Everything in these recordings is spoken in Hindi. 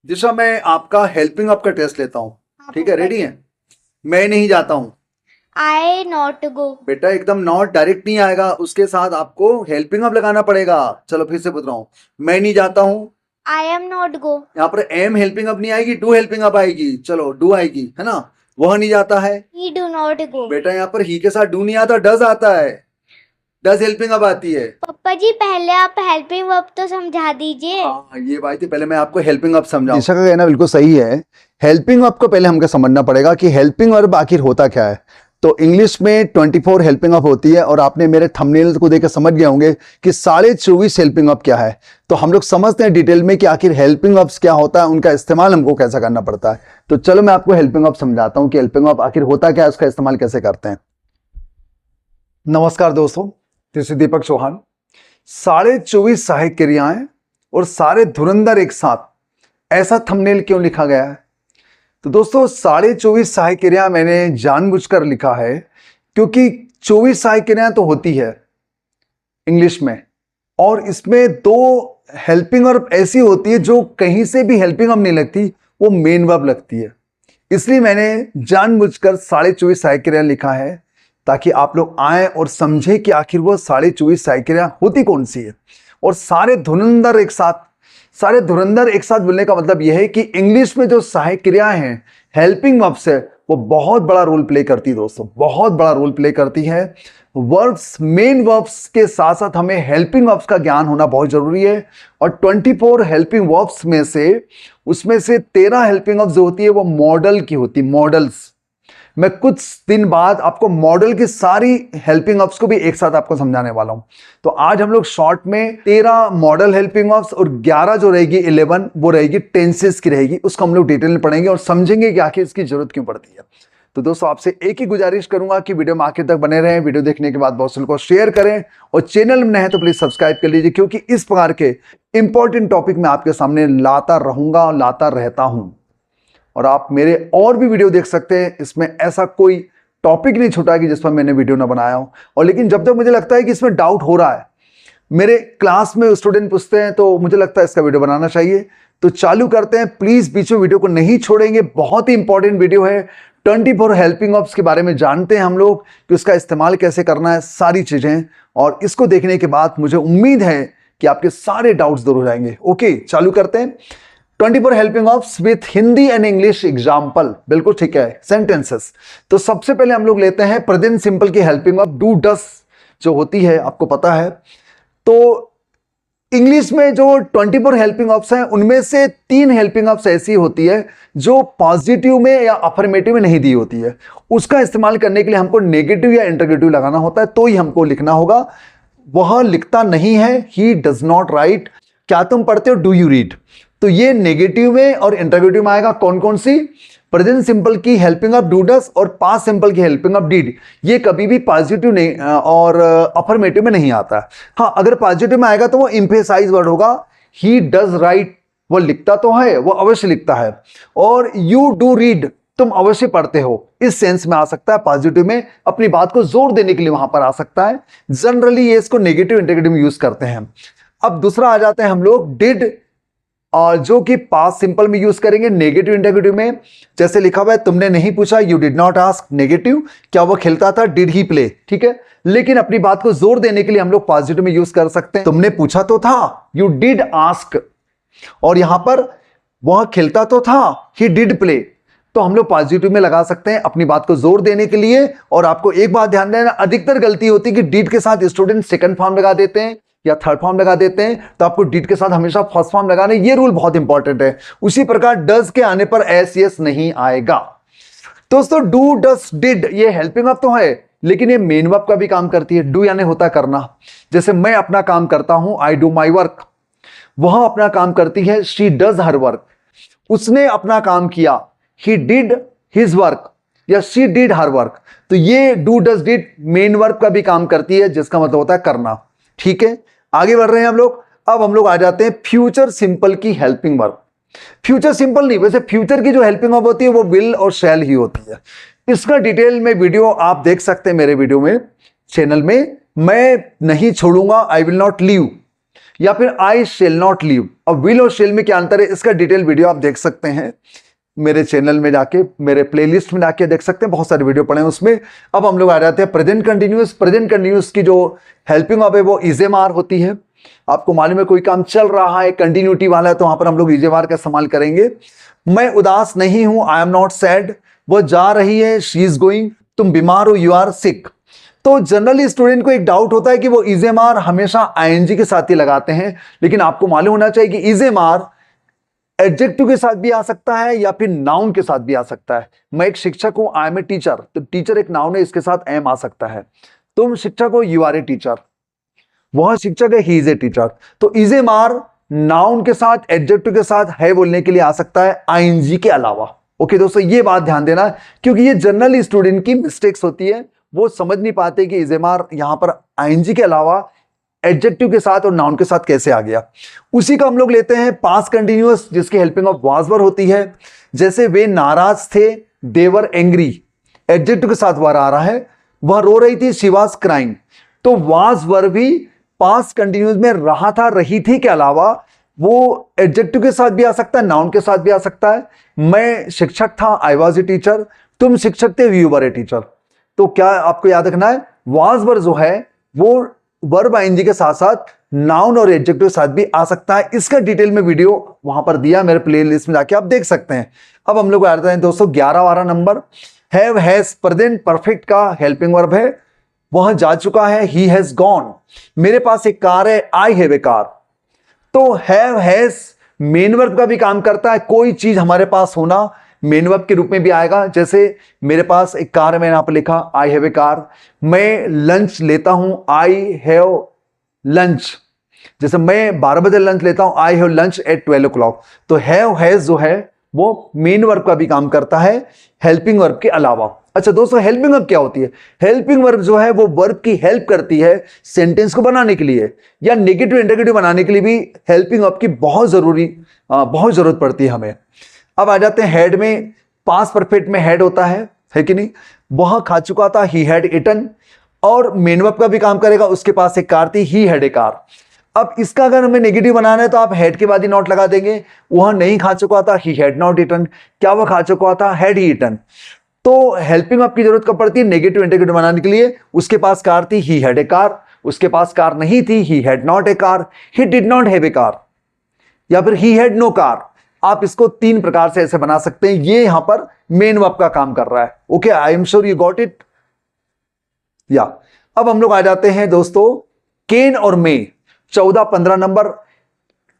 दिशा, मैं आपका हेल्पिंग अप का टेस्ट लेता हूँ। हाँ ठीक है, पापा रेडी जी। है? मैं नहीं जाता हूँ। आई नॉट गो। बेटा एकदम नॉट डायरेक्ट नहीं आएगा, उसके साथ आपको हेल्पिंग अप लगाना पड़ेगा। चलो फिर से पूछ रहा हूँ, मैं नहीं जाता हूँ। आई एम नॉट गो। यहाँ पर एम हेल्पिंग अप नहीं आएगी, डू हेल्पिंग अप आएगी। चलो डू आएगी, है ना? वह नहीं जाता है। ही डू नॉट गो। बेटा यहाँ पर ही के साथ डू नहीं आता, डज आता है। डज हेल्पिंग अप आती है। पापा जी पहले आप हेल्पिंग वर्ब तो समझा दीजिए। हाँ, ये बात थी, पहले मैं आपको हेल्पिंग अप समझाऊं। दिशा का कहना बिल्कुल सही है। हेल्पिंग अप को पहले हमको समझना पड़ेगा कि हेल्पिंग वर्ब आखिर होता क्या है। तो इंग्लिश में 24 हेल्पिंग अप होती है, और आपने मेरे थंबनेल को देखकर समझ गए होंगे कि 24.5 हेल्पिंग अप क्या है। तो हम लोग समझते हैं डिटेल में कि आखिर हेल्पिंग अप्स क्या होता है, उनका इस्तेमाल हमको कैसा करना पड़ता है। तो चलो मैं आपको हेल्पिंग अप समझाता हूं कि हेल्पिंग अप आखिर होता क्या है, उसका इस्तेमाल कैसे करते हैं। नमस्कार दोस्तों, दिस इज दीपक चौहान। 24.5 सहायक क्रियाएं और सारे धुरंधर एक साथ, ऐसा थंबनेल क्यों लिखा गया है? तो दोस्तों 24.5 सहायक क्रिया मैंने जानबूझकर लिखा है, क्योंकि 24 सहायक क्रियाएं तो होती है इंग्लिश में, और इसमें दो हेल्पिंग वर्ब ऐसी होती है जो कहीं से भी हेल्पिंग वर्ब नहीं लगती, वो मेन वर्ब लगती है। इसलिए मैंने जानबूझकर 24.5 सहायक क्रिया लिखा है, ताकि आप लोग आए और समझे कि आखिर वो 24.5 सहायक क्रिया होती कौन सी है। और सारे धुरंधर एक साथ, सारे धुरंधर एक साथ बोलने का मतलब यह है कि इंग्लिश में जो सहायक क्रियाएं हैं, हेल्पिंग वर्ब्स है, वो बहुत बड़ा रोल प्ले करती है दोस्तों, बहुत बड़ा रोल प्ले करती है। वर्ब्स, मेन वर्ब्स के साथ साथ हमें हेल्पिंग वर्ब्स का ज्ञान होना बहुत जरूरी है। और 24 हेल्पिंग वर्ब्स में से, उसमें से 13 हेल्पिंग वर्ब्स जो होती है वो मॉडल की होती है, मॉडल्स। मैं कुछ दिन बाद आपको मॉडल की सारी हेल्पिंग वर्ब्स को भी एक साथ आपको समझाने वाला हूं। तो आज हम लोग शॉर्ट में 13 मॉडल हेल्पिंग वर्ब्स और 11 जो रहेगी 11 वो रहेगी टेंसेस की रहेगी, उसको हम लोग डिटेल में पढ़ेंगे और समझेंगे कि आखिर इसकी जरूरत क्यों पड़ती है। तो दोस्तों आपसे एक ही गुजारिश करूंगा कि वीडियो में आखिर तक बने रहें, वीडियो देखने के बाद बहुत को शेयर करें, और चैनल में नए हैं तो प्लीज सब्सक्राइब कर लीजिए, क्योंकि इस प्रकार के इंपॉर्टेंट टॉपिक मैं आपके सामने लाता रहूंगा, लाता रहता हूं। और आप मेरे और भी वीडियो देख सकते हैं, इसमें ऐसा कोई टॉपिक नहीं छूटा कि जिस पर मैंने वीडियो ना बनाया हो। और लेकिन जब तक मुझे लगता है कि इसमें डाउट हो रहा है, मेरे क्लास में स्टूडेंट पूछते हैं, तो मुझे लगता है इसका वीडियो बनाना चाहिए। तो चालू करते हैं, प्लीज बीच में वीडियो को नहीं छोड़ेंगे, बहुत ही इंपॉर्टेंट वीडियो है। 24 हेल्पिंग वर्ब्स के बारे में जानते हैं हम लोग कि उसका इस्तेमाल कैसे करना है, सारी चीजें। और इसको देखने के बाद मुझे उम्मीद है कि आपके सारे डाउट्स दूर हो जाएंगे। ओके, चालू करते हैं। 24 helping verbs with Hindi and English example. बिल्कुल ठीक है, सेंटेंसेस। तो सबसे पहले हम लोग लेते हैं प्रेजेंट सिंपल की हेल्पिंग वर्ब डू डस जो होती है, आपको पता है। तो इंग्लिश में जो 24 हेल्पिंग वर्ब्स हैं, उनमें से 3 हेल्पिंग वर्ब्स ऐसी होती है जो पॉजिटिव में या अफर्मेटिव में नहीं दी होती है। उसका इस्तेमाल करने के लिए हमको नेगेटिव या इंटरगेटिव लगाना होता है, तो ही हमको लिखना होगा। वह लिखता नहीं है, ही डज नॉट राइट। क्या तुम पढ़ते हो? Do you read. तो ये नेगेटिव में और इंटरगेटिव में आएगा। कौन कौन सी? प्रेजेंट सिंपल की हेल्पिंग ऑफ डू डस और पास्ट सिंपल की हेल्पिंग ऑफ डिड। ये कभी भी पॉजिटिव नहीं और अफर्मेटिव में नहीं आता। हाँ, अगर पॉजिटिव में आएगा तो वो इंफेसाइज वर्ड होगा। ही डज राइट, वो लिखता तो है, वो अवश्य लिखता है। और यू डू रीड, तुम अवश्य पढ़ते हो, इस सेंस में आ सकता है। पॉजिटिव में अपनी बात को जोर देने के लिए वहां पर आ सकता है। जनरली ये इसको नेगेटिव इंटरगेटिव में यूज करते हैं। अब दूसरा आ जाते हैं हम लोग डिड, और जो कि पास्ट सिंपल में यूज करेंगे नेगेटिव इंटरगेटिव में। जैसे लिखा हुआ है, तुमने नहीं पूछा, you did not ask, negative. क्या वो खेलता था? Did he play. ठीक है, लेकिन अपनी बात को जोर देने के लिए हम लोग पॉजिटिव में यूज कर सकते हैं। तुमने पूछा तो था, यू डिड आस्क, और यहां पर वह खेलता तो था, ही डिड प्ले, तो हम लोग पॉजिटिव में लगा सकते हैं अपनी बात को जोर देने के लिए। और आपको एक बात ध्यान देना, अधिकतर गलती होती है कि डिड के साथ स्टूडेंट सेकंड फॉर्म लगा देते हैं या थर्ड फॉर्म लगा देते हैं, तो आपको डिड के साथ हमेशा फर्स्ट फॉर्म लगाना है। ये रूल बहुत इंपॉर्टेंट है। उसी प्रकार डज के आने पर एस यस नहीं आएगा। दोस्तों डू डस डिड ये हेल्पिंग वर्ब तो है, लेकिन ये मेन वर्ब का भी काम करती है। डू यानी होता करना। जैसे मैं अपना काम करता हूं, आई डू माई वर्क। वह अपना काम करती है, शी डज हर वर्क। उसने अपना काम किया, ही डिड हिज वर्क या शी डिड हर वर्क। तो ये do does did main verb का भी काम करती है, जिसका मतलब होता है करना। ठीक है, आगे बढ़ रहे हैं हम लोग। अब हम लोग आ जाते हैं फ्यूचर सिंपल की हेल्पिंग वर्ब। फ्यूचर सिंपल नहीं, वैसे फ्यूचर की जो हेल्पिंग वर्ब होती है वो विल और शैल ही होती है। इसका डिटेल में वीडियो आप देख सकते हैं मेरे वीडियो में, चैनल में। मैं नहीं छोड़ूंगा, आई विल नॉट लीव, या फिर आई शेल नॉट लीव। अब विल और शेल में क्या अंतर है, इसका डिटेल वीडियो आप देख सकते हैं मेरे चैनल में जाके, मेरे प्लेलिस्ट में जाके देख सकते हैं, बहुत सारे वीडियो पड़े हैं उसमें। अब हम लोग आ जाते हैं प्रेजेंट कंटिन्यूअस। प्रेजेंट कंटिन्यूअस की जो हेल्पिंग वर्ब है वो इज एम आर होती है। आपको मालूम है कोई काम चल रहा है, कंटिन्यूटी वाला है, तो वहां पर हम लोग इज एम आर का इस्तेमाल करेंगे। मैं उदास नहीं हूं, आई एम नॉट सैड। वो जा रही है, शी इज गोइंग। तुम बीमार हो, यू आर सिक। तो जनरली स्टूडेंट को एक डाउट होता है कि वो इज एम आर हमेशा आईएनजी के साथ ही लगाते हैं, लेकिन आपको मालूम होना चाहिए कि इज एम आर एडजेक्टिव के साथ भी आ सकता है या फिर नाउन के साथ भी आ सकता है। मैं एक शिक्षक हूं, आई एम ए टीचर, तो टीचर एक नाउन है, इसके साथ एम आ सकता है। तुम शिक्षक हो, यू आर ए टीचर। वह शिक्षक है, ही इज ए टीचर। तो इज एम आर नाउन के साथ, एडजेक्टिव के साथ है बोलने के लिए आ सकता है, आईएनजी के अलावा। ओके दोस्तों, ये बात ध्यान देना, क्योंकि ये जनरली स्टूडेंट की मिस्टेक्स होती है, वो समझ नहीं पाते कि इज एम आर यहां पर आईएनजी के अलावा एडजेक्टिव के साथ और नाउन के साथ कैसे आ गया। उसी का हम लोग लेते हैं पास्ट कंटिन्यूअस, जिसकी हेल्पिंग ऑफ वाज वर होती है। जैसे वे नाराज थे, देवर एंग्री, एडजेक्टिव के साथ वर आ रहा है। वह रो रही थी, शी वाज क्राइंग। तो वाज वर भी पास्ट कंटिन्यूअस में रहा था, रही थी के अलावा वो एडजेक्टिव के साथ भी आ सकता है, नाउन के साथ भी आ सकता है। मैं शिक्षक था, आई वाज ए टीचर। तुम शिक्षक थे, यू वर ए टीचर। तो क्या आपको याद रखना है, वाज वर जो है वो वर्ब आईएनजी के साथ साथ नाउन और एडजेक्टिव के साथ भी आ सकता है। इसका डिटेल में वीडियो वहां पर दिया मेरे प्लेलिस्ट में, जाके आप देख सकते हैं। अब हम लोग आ जाते हैं दोस्तों 11वां नंबर। हैव हैज प्रेजेंट परफेक्ट का हेल्पिंग वर्ब है। वह जा चुका है, ही हैज गॉन। मेरे पास एक कार है, आई हैव ए कार। तो हैव हैज मेन वर्ब का भी काम करता है। कोई चीज हमारे पास होना मेन वर्ब के रूप में भी आएगा। जैसे मेरे पास एक कार है, मैंने यहां पर लिखा आई हैव ए कार। मैं लंच लेता हूं, आई हैव लंच। जैसे मैं 12 बजे लंच लेता हूं, I have lunch eight 12 o'clock। तो हैव हैज जो है वो मेन वर्ब का भी काम करता है हेल्पिंग वर्ब के अलावा। अच्छा दोस्तों, हेल्पिंग वर्ब क्या होती है? हेल्पिंग वर्ब जो है वो वर्ब की हेल्प करती है सेंटेंस को बनाने के लिए, या नेगेटिव इंटरगेटिव बनाने के लिए भी हेल्पिंग वर्ब की बहुत जरूरत पड़ती है हमें। अब आ जाते हैं हेड में। पास्ट परफेक्ट में हेड होता है कि नहीं? वह खा चुका था, ही हैड इटन। और मेन वर्ब का भी काम करेगा, उसके पास एक कार थी, ही हैड ए कार। अब इसका अगर हमें नेगेटिव बनाना है तो आप हेड के बाद ही नॉट लगा देंगे। वह नहीं खा चुका था, ही हैड नॉट इटन। क्या वह खा चुका था? Had he eaten. तो हेल्पिंग वर्ब की जरूरत कब पड़ती है? नेगेटिव इंटरगेटिव बनाने के लिए। उसके पास कार थी, ही हैड ए कार। उसके पास कार नहीं थी, he had not a car. He did not have a car, या फिर ही हैड नो कार। आप इसको 3 प्रकार से ऐसे बना सकते हैं। ये यहां पर मेन वर्ब का काम कर रहा है। Okay, I am sure you got it. या अब हम लोग आ जाते हैं दोस्तों कैन और मे। 14-15 नंबर।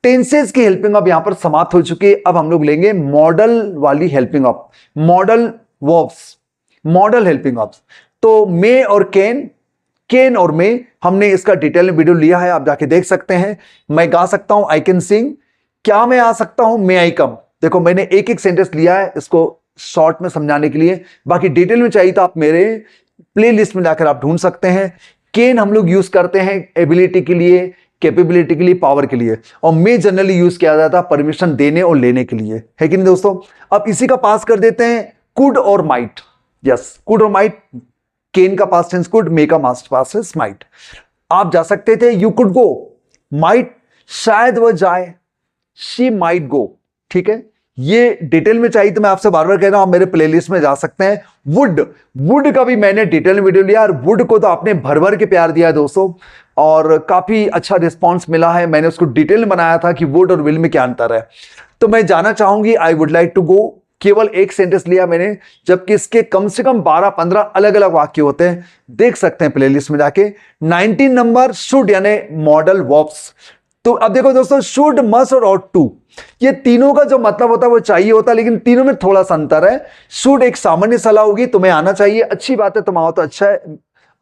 टेंसेस की हेल्पिंग वर्ब यहां पर समाप्त हो चुकी है। अब हम लोग लेंगे मॉडल वाली helping verb, modal verbs, model helping verbs. तो मे और कैन और मे, हमने इसका डिटेल में वीडियो लिया है, आप जाके देख सकते हैं। मैं गा सकता हूं, आई कैन सिंग। क्या मैं आ सकता हूं? मे आई कम। देखो मैंने एक एक सेंटेंस लिया है इसको शॉर्ट में समझाने के लिए। बाकी डिटेल में चाहिए तो आप मेरे प्लेलिस्ट में जाकर आप ढूंढ सकते हैं। कैन हम लोग यूज करते हैं एबिलिटी के लिए, कैपेबिलिटी के लिए, पावर के लिए। और मे जनरली यूज किया जाता है परमिशन देने और लेने के लिए, है कि नहीं दोस्तों? अब इसी का पास कर देते हैं कुड और माइट। यस, कुड और माइट। कैन का पास्ट टेंस कुड, मे का पास्ट टेंस माइट। आप जा सकते थे, यू कुड गो। माइट, शायद वह जाए, शी माइट गो। ठीक है, ये डिटेल में चाहिए तो मैं आपसे बार बार कह रहा हूं, आप मेरे प्लेलिस्ट में जा सकते हैं। वुड का भी मैंने डिटेल में वीडियो लिया, और वुड को तो आपने भर भर के प्यार दिया है दोस्तों, और काफी अच्छा रिस्पॉन्स मिला है। मैंने उसको डिटेल में बनाया था कि वुड और विल में क्या अंतर है। तो मैं जाना चाहूंगी, I would like to go. केवल एक सेंटेंस लिया मैंने, जबकि इसके कम से कम 12-15 अलग अलग वाक्य होते हैं, देख सकते हैं प्लेलिस्ट में जाके। 19 नंबर शुड यानी मॉडल वर्ब्स। तो अब देखो दोस्तों, शुड, मस्ट और ऑट टू, ये तीनों का जो मतलब होता है वो चाहिए होता है, लेकिन तीनों में थोड़ा सा अंतर है। शुड एक सामान्य सलाह होगी, तुम्हें आना चाहिए, अच्छी बात है, तुम आओ तो अच्छा है,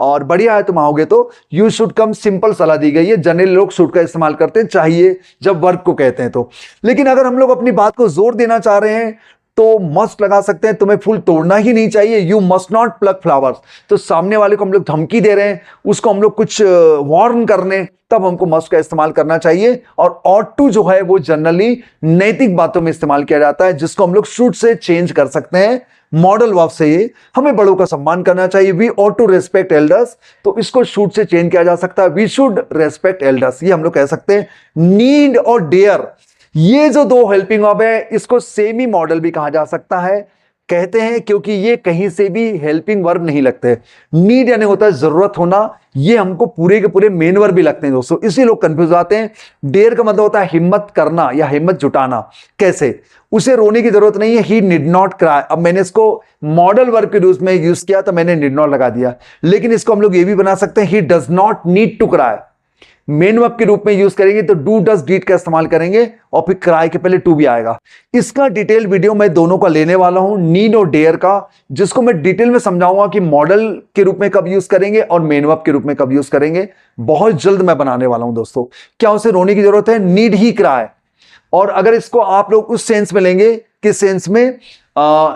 और बढ़िया है तुम आओगे तो। यू शुड कम, सिंपल सलाह दी गई है। जनरली लोग शुड का इस्तेमाल करते हैं चाहिए जब वर्ब को कहते हैं तो। लेकिन अगर हम लोग अपनी बात को जोर देना चाह रहे हैं, तो मस्ट लगा सकते हैं, तुम्हें फूल तोड़ना ही नहीं चाहिए, you must not plug flowers. तो सामने वाले को हम लोग धमकी दे रहे हैं, उसको हम लोग कुछ वार्न करने, तब हमको मस्ट का इस्तेमाल करना चाहिए। और ऑट टू जो है वो जनरली नैतिक बातों में इस्तेमाल किया जाता है, जिसको हम लोग शुड से चेंज कर सकते हैं मॉडल वर्ब से। ये हमें बड़ों का सम्मान करना चाहिए, we ought to respect elders, तो इसको शुड से चेंज किया जा सकता है, वी शुड रेस्पेक्ट एल्डर्स। ये हम लोग कह सकते हैं। नीड और डेयर, ये जो दो हेल्पिंग वर्ब है, इसको सेमी मॉडल भी कहा जा सकता है, कहते हैं क्योंकि ये कहीं से भी हेल्पिंग वर्ब नहीं लगते। नीड यानी होता है जरूरत होना, ये हमको पूरे के पूरे मेन वर्ब भी लगते हैं दोस्तों, इसलिए लोग कंफ्यूज आते हैं। डेयर का मतलब होता है हिम्मत करना या हिम्मत जुटाना। कैसे? उसे रोने की जरूरत नहीं है, ही निड नॉट क्राई। अब मैंने इसको मॉडल वर्ब के रूप में यूज किया तो मैंने निड नॉट लगा दिया, लेकिन इसको हम लोग ये भी बना सकते हैं, he does not need to cry. Main verb के रूप में यूज करेंगे तो डू डज डीड का इस्तेमाल करेंगे और फिर क्राई के पहले टू भी आएगा। इसका डिटेल वीडियो मैं दोनों का लेने वाला हूं, नीड और डेयर का, जिसको मैं डिटेल में समझाऊंगा कि मॉडल के रूप में कब यूज करेंगे और मेन वर्ब के रूप में कब यूज करेंगे। बहुत जल्द मैं बनाने वाला हूं दोस्तों। क्या उसे रोने की जरूरत है? नीड ही क्राई। और अगर इसको आप लोग उस सेंस में लेंगे, किस सेंस में?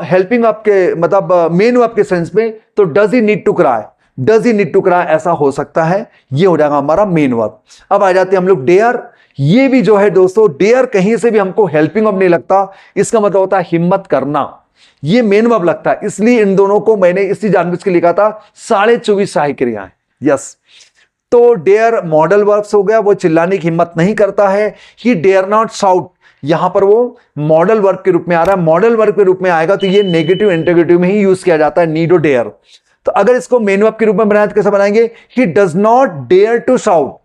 हेल्पिंग वर्ब के मतलब मेन वर्ब के सेंस में, तो does he need to cry, does he need to cry ऐसा हो सकता है, ये हो जाएगा हमारा मेन वर्ब। अब आ जाते हैं हम लोग डेयर। ये भी जो है दोस्तों, डेयर कहीं से भी हमको हेल्पिंग वर्ब नहीं लगता, इसका मतलब होता है हिम्मत करना, ये मेन वर्ब लगता है, इसलिए इन दोनों को मैंने इसी जानबूझ के लिखा था 24.5 सहायक क्रियाएं। यस, तो डेयर मॉडल वर्ब्स हो गया, वो चिल्लाने की हिम्मत नहीं करता है। ही डेयर नॉट शाउट, यहां पर वो मॉडल वर्ब के रूप में आ रहा है, मॉडल वर्ब के रूप में आएगा तो ये नेगेटिव इंटीग्रेटिव में ही यूज किया जाता है, नीड और डेयर। तो अगर इसको मेन वर्ब के रूप में बनाए तो कैसे बनाएंगे? He does not dare to shout,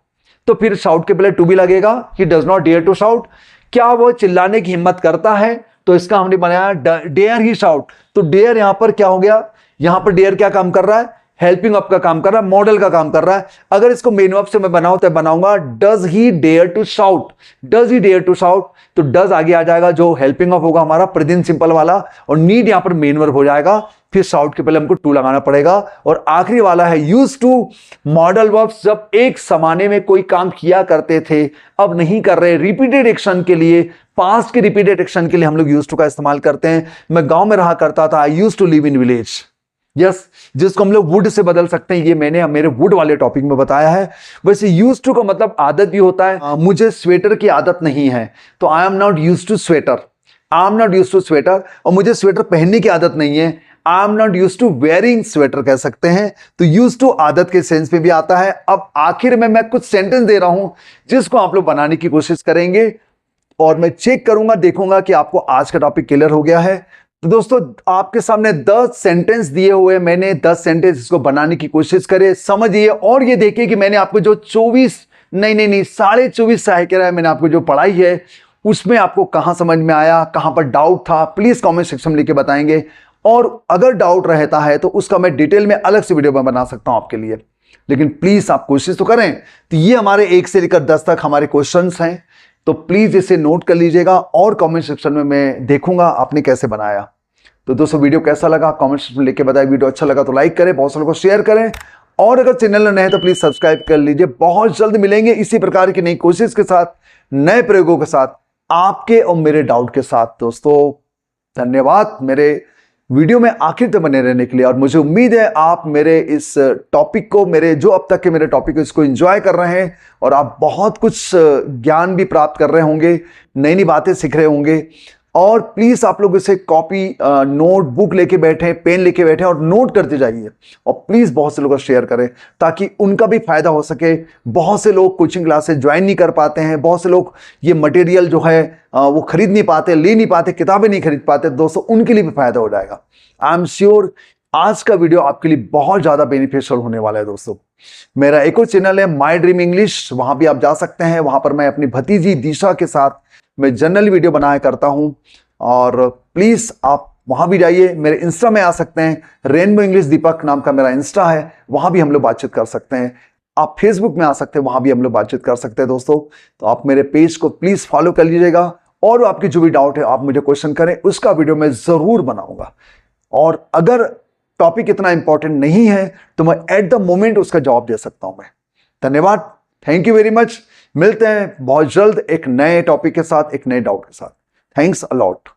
तो फिर शाउट के पहले टू भी लगेगा, he does not dare to shout. क्या वो चिल्लाने की हिम्मत करता है? तो इसका हमने बनाया डेयर ही शाउट। तो डेयर यहां पर क्या हो गया? यहां पर डेयर क्या काम कर रहा है? हेल्पिंग वर्ब का काम कर रहा है, मॉडल का काम कर रहा है। अगर इसको मेन वर्ब से मैं बनाऊं तो बनाऊंगा does he dare to shout, does he dare to shout, तो डज आगे आ जाएगा जो हेल्पिंग वर्ब होगा हमारा प्रेजेंट सिंपल वाला, और नीड यहां पर मेन वर्ब हो जाएगा, फिर शाउट के पहले हमको टू लगाना पड़ेगा। और आखिरी वाला है यूज टू, मॉडल वर्ब्स जब एक समाने में कोई काम किया करते थे, अब नहीं कर रहे, रिपीटेड एक्शन के लिए, पास्ट के रिपीटेड एक्शन के लिए हम लोग यूज टू का इस्तेमाल करते हैं। मैं गांव में रहा करता था, I use to live in village. Yes, जिसको हम लोग वुड से बदल सकते हैं, ये मैंने मेरे वुड वाले टॉपिक में बताया है। वैसे यूज टू का मतलब आदत भी होता है। मुझे स्वेटर की आदत नहीं है, तो I am not use to sweater, I am not use to sweater. और मुझे स्वेटर पहनने की आदत नहीं है, I am not use to wearing sweater कह सकते हैं। तो यूज टू आदत के सेंस में भी आता है। अब आखिर में मैं कुछ सेंटेंस दे रहा हूं जिसको आप लोग बनाने की कोशिश करेंगे, और मैं चेक करूंगा, देखूंगा कि आपको आज का टॉपिक क्लियर हो गया है। तो दोस्तों, आपके सामने 10 सेंटेंस दिए हुए, मैंने 10 सेंटेंस इसको बनाने की कोशिश करे, समझिए, और ये देखिए कि मैंने आपको जो 24.5 सहायक क्रियाएं मैंने आपको जो पढ़ाई है, उसमें आपको कहां समझ में आया, कहां पर डाउट था, प्लीज कमेंट सेक्शन में लिख के बताएंगे। और अगर डाउट रहता है तो उसका मैं डिटेल में अलग से वीडियो बना सकता हूं आपके लिए, लेकिन प्लीज आप कोशिश तो करें। तो ये हमारे 1 से लेकर 10 तक हमारे क्वेश्चंस हैं, तो प्लीज इसे नोट कर लीजिएगा, और कमेंट सेक्शन में मैं देखूंगा आपने कैसे बनाया। तो दोस्तों, वीडियो कैसा लगा कमेंट सेक्शन में लिख के बताएं। वीडियो अच्छा लगा तो लाइक करें, बहुत सारे को शेयर करें, और अगर चैनल में नए हैं तो प्लीज सब्सक्राइब कर लीजिए। बहुत जल्द मिलेंगे इसी प्रकार की नई कोशिश के साथ, नए प्रयोगों के साथ, आपके और मेरे डाउट के साथ। दोस्तों, धन्यवाद मेरे वीडियो में आखिर तक बने रहने के लिए, और मुझे उम्मीद है आप मेरे इस टॉपिक को, मेरे जो अब तक के मेरे टॉपिक को, इसको एंजॉय कर रहे हैं, और आप बहुत कुछ ज्ञान भी प्राप्त कर रहे होंगे, नई नई बातें सीख रहे होंगे। और प्लीज आप लोग इसे कॉपी, नोट बुक लेके बैठे, पेन लेके बैठे और नोट करते जाइए, और प्लीज बहुत से लोगों को शेयर करें ताकि उनका भी फायदा हो सके। बहुत से लोग कोचिंग क्लासेस ज्वाइन नहीं कर पाते हैं, बहुत से लोग ये मटेरियल जो है वो खरीद नहीं पाते, ले नहीं पाते, किताबें नहीं खरीद पाते। दोस्तों, उनके लिए भी फायदा हो जाएगा। आई एम श्योर आज का वीडियो आपके लिए बहुत ज्यादा बेनिफिशियल होने वाला है। दोस्तों, मेरा एक और चैनल है माय ड्रीम इंग्लिश, वहां भी आप जा सकते हैं। वहां पर मैं अपनी भतीजी दिशा के साथ मैं जनरली वीडियो बनाया करता हूं, और प्लीज आप वहां भी जाइए। मेरे इंस्टा में आ सकते हैं, रेनबो इंग्लिश दीपक नाम का मेरा इंस्टा है, वहां भी हम लोग बातचीत कर सकते हैं। आप फेसबुक में आ सकते हैं, वहां भी हम लोग बातचीत कर सकते हैं। दोस्तों, तो आप मेरे पेज को प्लीज फॉलो कर लीजिएगा, और आपकी जो भी डाउट है आप मुझे क्वेश्चन करें, उसका वीडियो मैं जरूर बनाऊंगा। और अगर टॉपिक इतना इंपॉर्टेंट नहीं है तो मैं एट द मोमेंट उसका जवाब दे सकता हूं मैं। धन्यवाद, थैंक यू वेरी मच। मिलते हैं बहुत जल्द एक नए टॉपिक के साथ, एक नए डाउट के साथ। Thanks a lot.